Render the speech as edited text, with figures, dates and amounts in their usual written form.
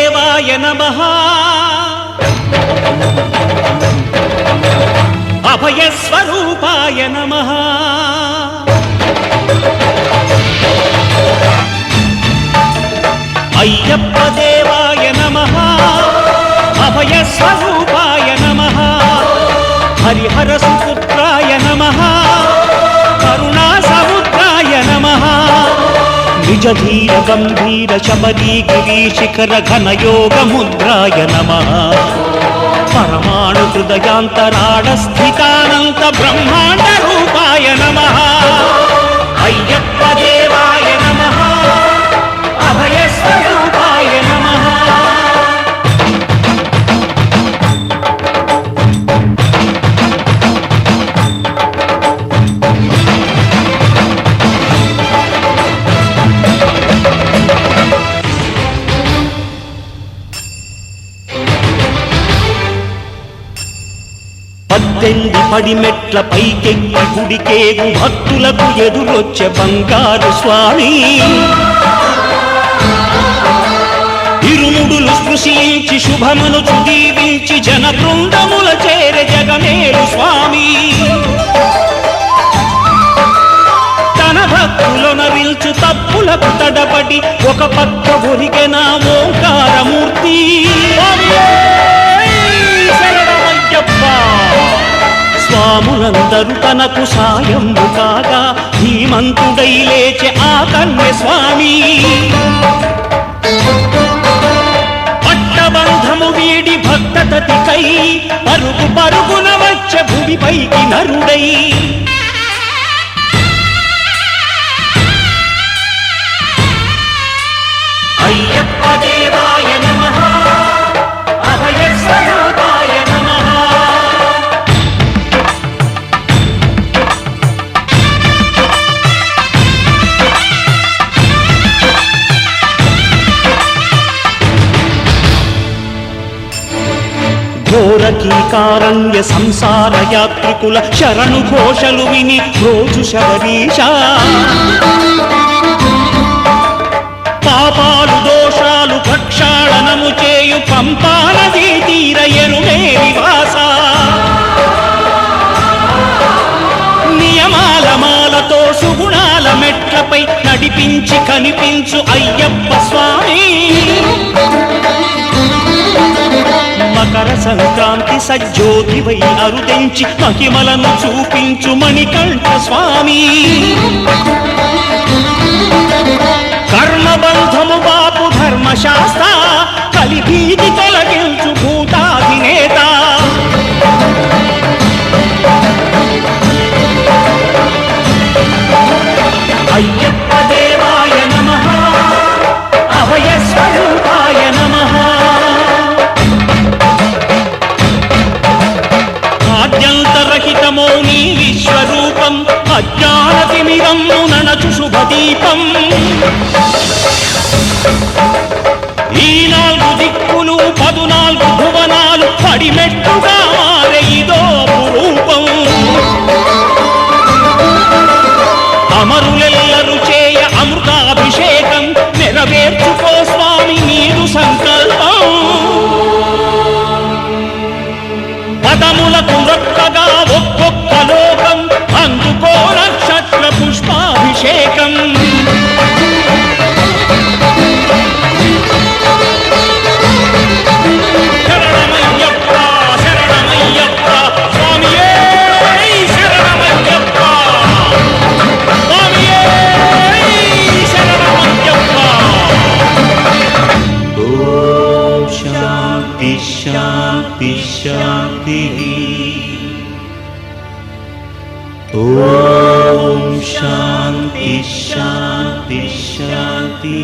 అయ్యప్పదేవాయ నమః అభయస్వరూపాయ నమః అయ్యప్పదేవాయ నమః అభయస్వరూపాయ నమః హరిహర సుపుత్రాయ నమః కరుణా సముద్రాయ నమః నిజధీర గంభీర శబరీ గిరీశిఖర ఘనయోగ ముద్రాయ నమః పరమాణు హృదయాంతరాళ స్థితానంత బ్రహ్మాండ రూపాయ నమః అయ్యప్పదేవాయ నమః అభయస్వరూపాయ నమః పద్దెంది పడిమెట్ల పైకెక్కి గుడికేగు భక్తులకు ఎదురొచ్చే బంగారు స్వామి ఇరుముడులు స్పృశించి శుభమును దీవించి జన బృందముల చేరే జగమేలు స్వామి తన భక్తులను విల్చు తప్పులకు తడబడి ఒక పక్క ఒరిగెన ఓంకారమూర్తి స్వాములందరూ తనకు సాయంబు కాగా ధీమంతుడై లేచే ఆ కన్య స్వామి పట్టబంధము వీడి భక్తతతికై పరుగు పరుగున వచ్చే భూమిపైకి నరుడై అయ్యప్పదేవాయ నమః అభయస్వరూపాయ నమః ఘోరకీకారణ్య సంసార యాత్రికుల శరణు ఘోషలు విని రోజు శబరీశ పాపాలు దోషాలు ప్రక్షాళనము చేయు పంపానదీ తీరయనునే నివాస నియమాల మాలతో సుగుణాల మెట్లపై నడిపించి కనిపించు అయ్యప్ప స్వామి మకర సంక్రాంతి సజ్జోతివై అరుదించి మహిమలను చూపించు మణికంఠ స్వామి కర్మబంధము బాపు ధర్మశాస్త్ర కలిభీతి తొలగించు భూతాధినేత అయ్యప్పదేవాయ నమః అభయస్వరూపాయ నమః ఆద్యంతరహితమో నీ విశ్వరూపం అజ్ఞానతిమిరము ననచు శుభదీపం ఈ 4 దిక్కులు 14 భువనాలు పడిమెట్టుగా మారే ఇదో రూపం అమరులెల్లరు చేయ అమృతాభిషేకం నెరవేర్చుకో స్వామి నీరు సంకల్పం పదములకు రొక్కగా ఒక్కొక్క లోకం అందుకో నక్షత్ర పుష్పాభిషేకం శరణమయ్యప్ప శరణమయ్యప్ప స్వామియే శరణమయ్యప్ప స్వామియే శరణమయ్యప్ప ఓం శాంతి శాంతి శాంతి ఓం శాంతి శాంతి శాంతి